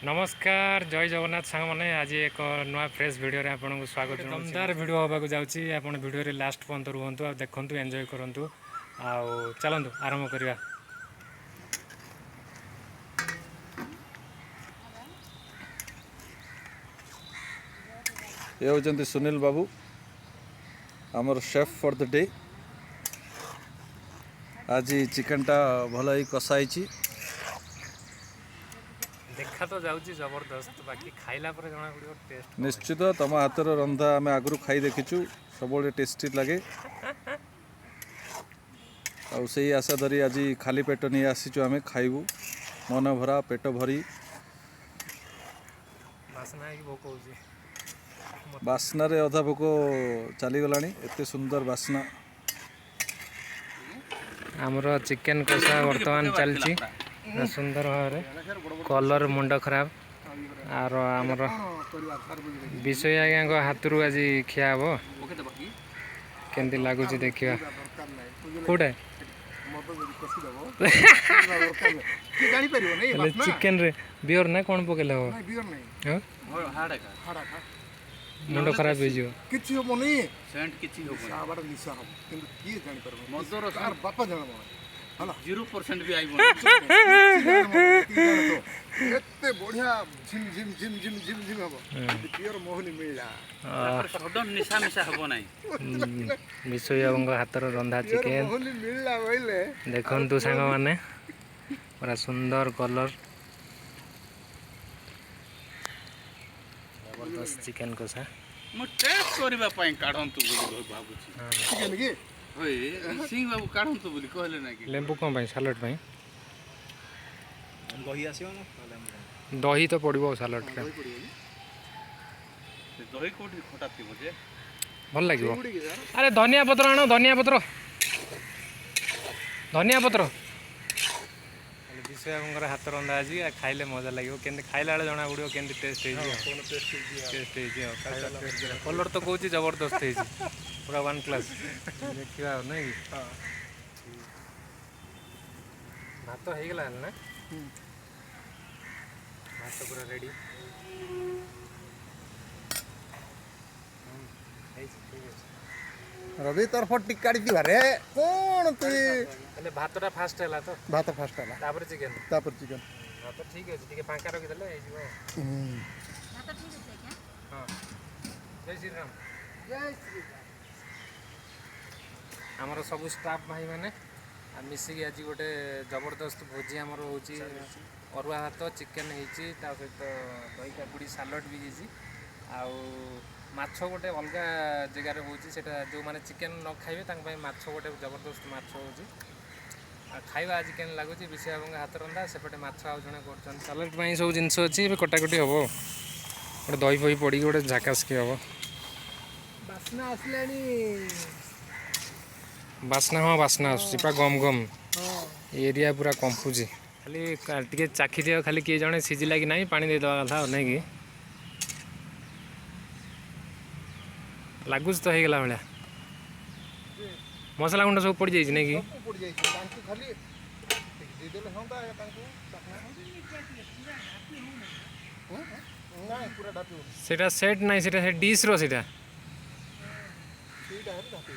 नमस्कार जय जगन्नाथ सांग मैंने आज एक नुआ फ्रेश वीडियो रे आपन को स्वागत दमदार वीडियो होगा जाऊँगी आपन वीडियो रे लास्ट पर्यंत रुहतु आ देखु एंजॉय करूँ आ चलतु आरंभ करवा। ये होचंती सुनील बाबू आमर शेफ फॉर द डे। आज चिकन टा भल ही कषाई देखा तो जाऊँगी जबरदस्त बाकी खाइला पर जना पड़ो टेस्ट निश्चित तुम हाथर रंधा आम आगु खाई देखीचु सब टेस्टी लगे से आशा धरी आज खाली पेट नहीं आसीचु आम खाइबू मन भरा पेट भरी बासना भोक हो बास्ना रे अधा भोक चलीगला एत सुंदर बास्ना। आमर चिकेन कषा बर्तमान चलती सुंदर भाव कलर मुंड खराब आर आमर विषय आज्ञा हाथ रू आज खिया हे केमती लगुच देखा कौटे चिकेन रे बियर ना कौन पकेले हम मुंड खराब हो किछि होबनी सेंट किछि होबनी साबार निशा हो किंतु किए जानि परबो मदर सार बापा जानबो हला 0% भी आइबो एते बढ़िया झिम झिम झिम झिम झिम झिम हबो पियर मोहनी मिला सडन निशा निशा हबो नाही विषय हाथ रंधा चिकेन मोहनी मिला बोले देखंतु सांग माने पूरा सुंदर कलर जबरदस्त चिकेन कषा मो टेस्ट करबा पई काढंतु बोली भाबुची चिकेन के होय सिंह बाबू काढंतु बोली कहले ना कि लेंबू कौन पाई सालाड पाई दही आसीयो ना दही तो पड़ो सालाड रे दही कोठी खटा थिबो जे भल लागिवो। अरे धनिया पत्र आनो धनिया पत्र विषय हाथ रंधा आज खाइले मजा लगे के खाइला बेले जना पड़ो के टेस्ट कलर तो कौच जबरदस्त पूरा वन क्लास देखा नहीं भात हो गला ना भात पूरा रेडी रवि तरफ टिकाड़ी दिवा रे कोन तू એટલે ભાતଟା ફાસ્ટ ହେଲା ତ भात फास्ट हला ତାପରେ ଚିକେନ ଭାତ ଠିକ ଅଛି ଟିକେ ଫାଙ୍କା ରଖିଦେଲେ ହେଇଯିବ ଭାତ ଠିକ ଅଛି ଆଜ୍ଞା ହଁ ଜୟ ଶ୍ରୀରାମ ଆମର ସବୁ ଷ୍ଟାଫ ଭାଇ ମାନେ ମିଶିକି ଆଜି ଗୋଟେ ଜବରଦସ୍ତ ଭୋଜି ଆମର ହେଉଛି ଅରୁଆ ଭାତ ଚିକେନ ହେଇଛି ତା ସହିତ ଦହି କାକୁଡ଼ି ସାଲଡ଼ ବି ହେଇଛି ଆଉ ମାଛ ଗୋଟେ ଅଲଗା ଜାଗାରେ ହେଉଛି ସେଇଟା ଯେଉଁମାନେ ଚିକେନ ନ ଖାଇବେ ତାଙ୍କ ପାଇଁ ମାଛ ଗୋଟେ ଜବରଦସ୍ତ ମାଛ ହେଉଛି ଖାଇବା ଆଜି କେମିତି ଲାଗୁଛି ବିଷୟ ଆପଣଙ୍କ ହାତ ରନ୍ଧା ସେପଟେ ମାଛ ଆଉ ଜଣେ କରୁଛନ୍ତି ସାଲାଡ଼ ପାଇଁ ସବୁ ଜିନିଷ ଅଛି ଏବେ କଟାକଟି ହେବ ଗୋଟେ ଦହି ଫହି ପଡ଼ିକି ଗୋଟେ ଝାକାସକି ହେବ ବାସ୍ନା ଆସିଲାଣି ବାସ୍ନା ହଁ ବାସ୍ନା ଆସୁଛି ପୁରା ଗମ ଗମ ଏରିଆ ପୁରା କମ୍ପୁଛି ଖାଲି ଟିକେ ଚାଖି ଦିଅ ଖାଲି କିଏ ଜଣେ ସିଝିଲା କି ନାହିଁ ପାଣି ଦେଇଦେବା କଥା ଆଉ ନାଇଁ କି ଲାଗୁଛି ତ ହେଇଗଲା ଭଳିଆ ମସଲା ଗୁଣ୍ଡ ସବୁ ପଡ଼ିଯାଇଛି ନାଇଁ କି ପଡି ଯାଇଚି ତାଙ୍କୁ ଖାଲି ଦେଇ ଦେଲେ ହନ୍ତା ତାଙ୍କୁ ନାଇଁ ପୁରା ଢାପି ସେଇଟା ସେଟ୍ ନାହିଁ ସେଇଟା ସେ ଡିସ୍ର ସେଇଟା ସେଇଟା ହେଲେ ଢାପି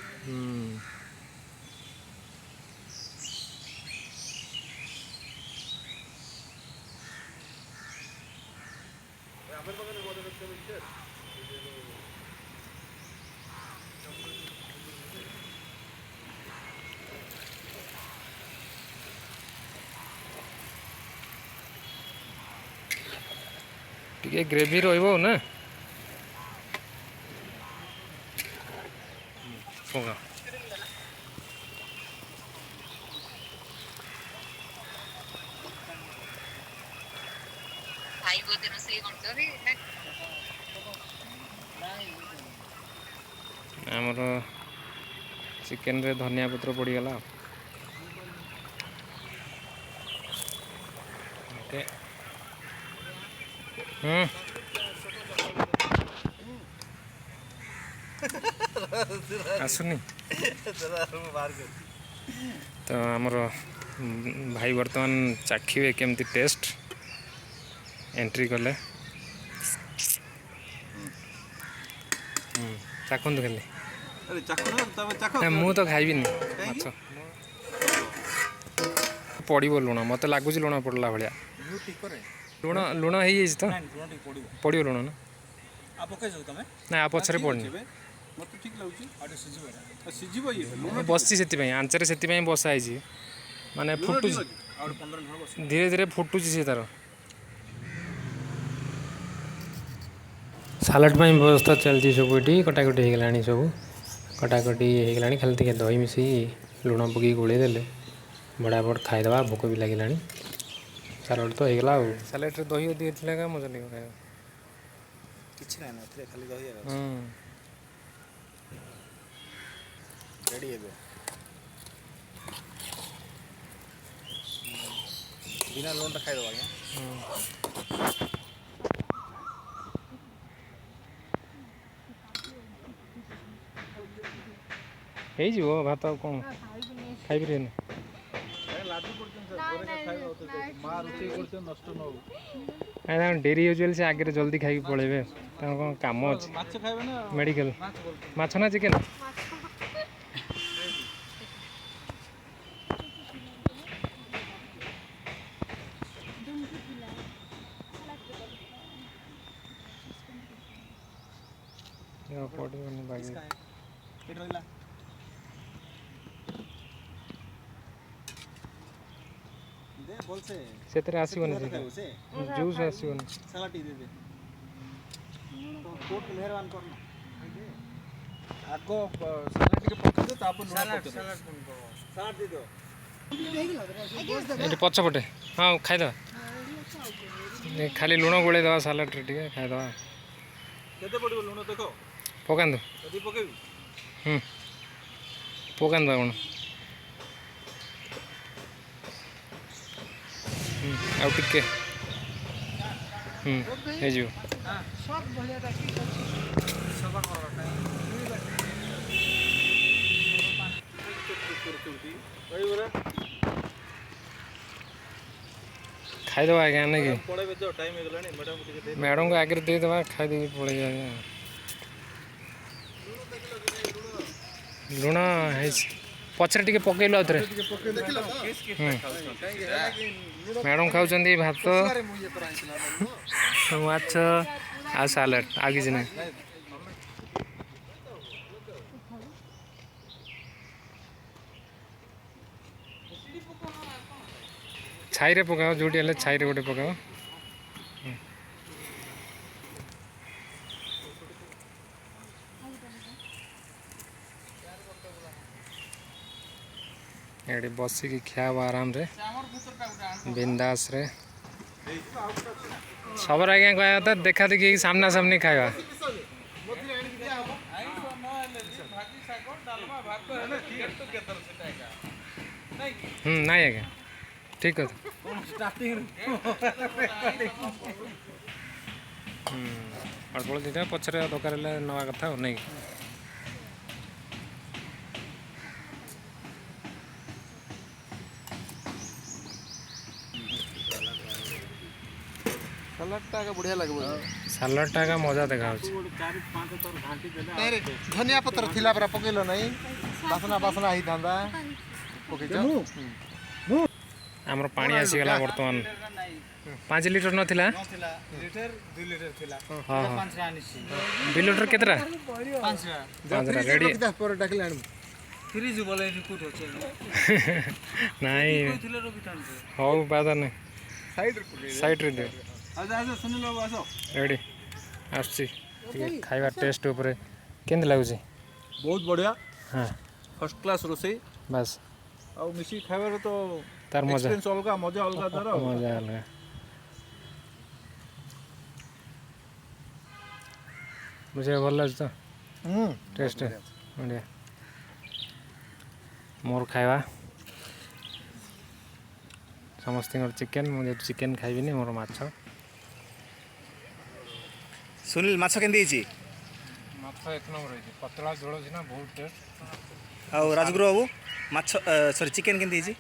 ଟିକେ ଗ୍ରେଭି ରହିବ ନା ପକା ଆମର ଚିକେନରେ ଧନିଆ ପତ୍ର ପଡ଼ିଗଲା ଓକେ आसुनी तो आमर भाई बर्तमान चाखिए केमती टेस्ट एंट्री कले चाखନ୍ତୁ ଖାଲି अरे चाखो तब चाखो ना ମୁଁ ତ ଖାଇବିନି ମାଛ ପଡ଼ିବ ଲୁଣ ମୋତେ ଲାଗୁଛି ଲୁଣ ପଡ଼ିଲା ଭଳିଆ ଲୁଣ ଲୁଣ ହେଇଯାଇଛି ତ ପଡ଼ିବ ଲୁଣ ନା ନା ଆ ପଛରେ ପଡ଼ିନି मत ठीक लाଗୁଛି सिझिब ये ବସିଛି ସେଥିପାଇଁ ଆଞ୍ଚରେ ସେଥିପାଇଁ ବସା ହେଇଛି ମାନେ ଫୁଟୁଛି ଧୀରେ ଧୀରେ ଫୁଟୁଛି ସେ ତାର ସାଲାଡ଼ ପାଇଁ ବ୍ୟବସ୍ଥା ଚାଲିଛି ସବୁ ଏଠି କଟାକଟି ହେଇଗଲାଣି ସବୁ କଟାକଟି ହେଇଗଲାଣି ଖାଲି ଟିକେ ଦହି ମିଶେଇ ଲୁଣ ପକେଇ ଗୋଳେଇ ଦେଲେ ବଡ଼ା ବଡ଼ ଖାଇଦେବା ଭୋକ ବି ଲାଗିଲାଣି ସାଲାଡ଼ ତ ହେଇଗଲା ଆଉ ସାଲାଡ଼ରେ ଦହି ଅଧିକ ଥିଲା ଏକା ମଜା ଲାଗିବ ଖାଇବା କିଛି ନାହିଁ ଏଥିରେ ଖାଲି ଦହି ରେଡ଼ି ଏବେ ବିନା ଲୁଣଟା ଖାଇଦେବା ଆଜ୍ଞା ହେଇଯିବ ଭାତ ଆଉ କ'ଣ ଖାଇପାରିବେନି ନାଇଁ ତାଙ୍କ ଡେରି ହେଉଛି ବୋଲି ସେ ଆଗରେ ଜଲ୍ଦି ଖାଇକି ପଳେଇବେ ତାଙ୍କ କ'ଣ କାମ ଅଛି ମେଡ଼ିକାଲ ମାଛ ନା ଚିକେନ୍ ପଡ଼ିବନି ବାଗି ରହିଲା ସେଥିରେ ଆସିବନି ଜୁସ୍ ଆସିବନି ସାଲାଡ଼ ଟିକେ ଦେବେ ତ କୋଟ ମେହରବାନ କରନା ଆଗ ସାଲାଡ଼ ଟିକେ ପକେଇଦେ ତାପରେ ସାଲାଡ଼ ଦେଇଦିଅ ଏଠି ପଛପଟେ ହଁ ଖାଇଦେବା ଖାଲି ଲୁଣ ଗୋଳେଇ ଦେବା ସାଲାଡ଼ରେ ଟିକେ ଖାଇଦେବା କେତେ ପଡ଼ିବ ଲୁଣ ଦେଖ ପକାନ୍ତୁ ଯଦି ପକେଇବି ପକାନ୍ତୁ ଆପଣ ଆଉ ଟିକେ ହେଇଯିବ ଖାଇଦେବା ଆଜ୍ଞା ନାଇଁ କି ମ୍ୟାଡ଼ାମକୁ ଆଗରେ ଦେଇଦେବା ଖାଇଦେଇକି ପଳେଇବା ଆଜ୍ଞା ଲୁଣ ହେଇଛି ପଛରେ ଟିକେ ପକେଇଲୁ ଆଉ ଥରେ ମ୍ୟାଡ଼ାମ ଖାଉଛନ୍ତି ଭାତ ମାଛ ଆଉ ସାଲାଡ଼ ଆଉ କିଛି ନାହିଁ ଛାଇରେ ପକାଅ ଯେଉଁଠି ହେଲେ ଛାଇରେ ଗୋଟେ ପକାଅ ଏଠି ବସିକି ଖାଇବ ଆରାମରେ ବିନ୍ଦାସରେ ସबर ଆଜ୍ଞା କହିବା କଥା ଦେଖା ଦେଖି ସାମ୍ନା ସାମ୍ନି ଖାଇବା ନାଇଁ ଆଜ୍ଞା ଠିକ୍ କଥା ଅଳ୍ପ ଦୁଇଟା ପଛରେ ଦରକାର ହେଲେ ନେବା କଥା ଆଉ ନାଇଁ ସାଲାଡ଼ଟା ବଢ଼ିଆ ଲାଗିବ ସାଲାଡ଼ଟା ଏକା ମଜା ଦେଖାଯାଉଛି ଧନିଆ ପତ୍ର ଥିଲା ପରା ପକେଇଲ ନାହିଁ ବାସନା ହେଇଥାନ୍ତା ପକେଇଛ ଆମର ପାଣି ଆସିଗଲା ବର୍ତ୍ତମାନ 5 ଲିଟର ନଥିଲା ହଁ ହଁ 2 ଲିଟର କେତେଟା 5ଟା ରେଡ଼ି ନାଇଁ ହଉ ବାଧା ନାହିଁ ସାଇଡ଼୍ରେ ଦିଅ ରେଡ଼ି ଆସୁଛି ଟିକେ ଖାଇବା ଟେଷ୍ଟ ଉପରେ କେମିତି ଲାଗୁଛି बहुत बढ़िया ହଁ फर्स्ट क्लास रोसई ବାସ୍ ଆଉ ମିଶିକି ଖାଇବାର ତ ତାର ମଜା ଏକ୍ସପିରିଏନ୍ସ ଅଲଗା ମଜା ଅଲଗା ତାର ମଜା ଅଲଗା ବୁଝିବାକୁ ଭଲ ଲାଗୁଛି ତ ଟେଷ୍ଟ ବଢ଼ିଆ ମୋର ଖାଇବା ସମସ୍ତଙ୍କର ଚିକେନ୍ ମୁଁ ଯେହେତୁ ଚିକେନ୍ ଖାଇବିନି ମୋର ମାଛ ସୁନିଲ ମାଛ କେମିତି ହେଇଛି ମାଛ 1 ନମ୍ବର ହେଇଛି ପତଳା ଝୋଳ ଅଛି ନା ବହୁତ ଟେଷ୍ଟ ଆଉ ରାଜଗୁରୁ ବାବୁ ମାଛ ସରି ଚିକେନ୍ କେମିତି ହେଇଛି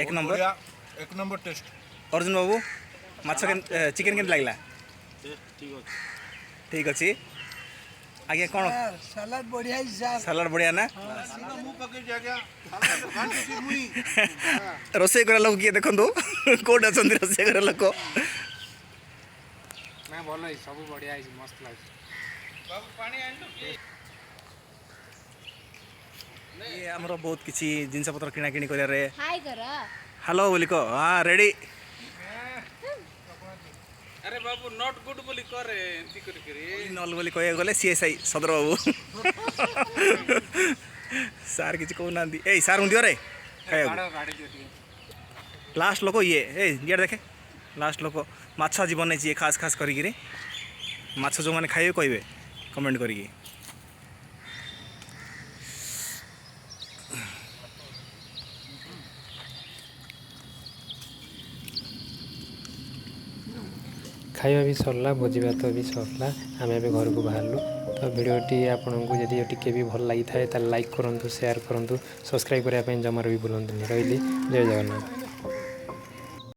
1 ନମ୍ବର एक नंबर टेस्ट अर्जुन बाबू ମାଛ ଚିକେନ୍ କେମିତି ଲାଗିଲା? ଠିକ୍ ଅଛି। ଆଜ୍ଞା କ'ଣ ସାଲାଡ୍ ବଢ଼ିଆ ସାଲାଡ଼ ବଢ଼ିଆ ନା? ରୋଷେଇ କରିବା ଲୋକ କିଏ ଦେଖନ୍ତୁ କେଉଁଠି ଅଛନ୍ତି ରୋଷେଇ କରିବା ଲୋକ? ନା ଭଲ ହେଇଛି, ସବୁ ବଢ଼ିଆ ହେଇଛି, ମସ୍ତ ଲାଗୁଛି। ଇଏ ଆମର ବହୁତ କିଛି ଜିନିଷପତ୍ର କିଣାକିଣି କରିବାରେ ହାଇ କର ହ୍ୟାଲୋ ବୋଲି କହ। ହଁ ରେଡ଼ି। ଆରେ ବାବୁ ନଟ୍ ଗୁଡ୍ ବୋଲି କରେ ଏମିତି କରିକିରି ନଲ୍ ବୋଲି କହିବାକୁ ଗଲେ CSI ସଦର ବାବୁ। ସାର୍ କିଛି କହୁନାହାନ୍ତି। ଏଇ ସାର୍ ମୁଁ ଦିଅରେ ଖାଇବାକୁ। ଲାଷ୍ଟ ଲୋକ ଇଏ ଇଏ ଦେଖେ ଲାଷ୍ଟ ଲୋକ ମାଛ ଆଜି ବନେଇଛି ଇଏ ଖାସ୍ ଖାସ୍ କରିକିରି। ମାଛ ଯେଉଁମାନେ ଖାଇବେ କହିବେ କମେଣ୍ଟ କରିକି। ଖାଇବା ବି ସରିଲା, ଭୋଜି ଭାତ ବି ସରିଲା, ଆମେ ଏବେ ଘରକୁ ବାହାରିଲୁ। ତ ଭିଡ଼ିଓଟି ଆପଣଙ୍କୁ ଯଦି ଟିକେ ବି ଭଲ ଲାଗିଥାଏ ତାହେଲେ ଲାଇକ୍ କରନ୍ତୁ, ସେୟାର କରନ୍ତୁ, ସବସ୍କ୍ରାଇବ୍ କରିବା ପାଇଁ ଜମାରୁ ବି ଭୁଲନ୍ତୁନି। ରହିଲି, ଜୟ ଜଗନ୍ନାଥ।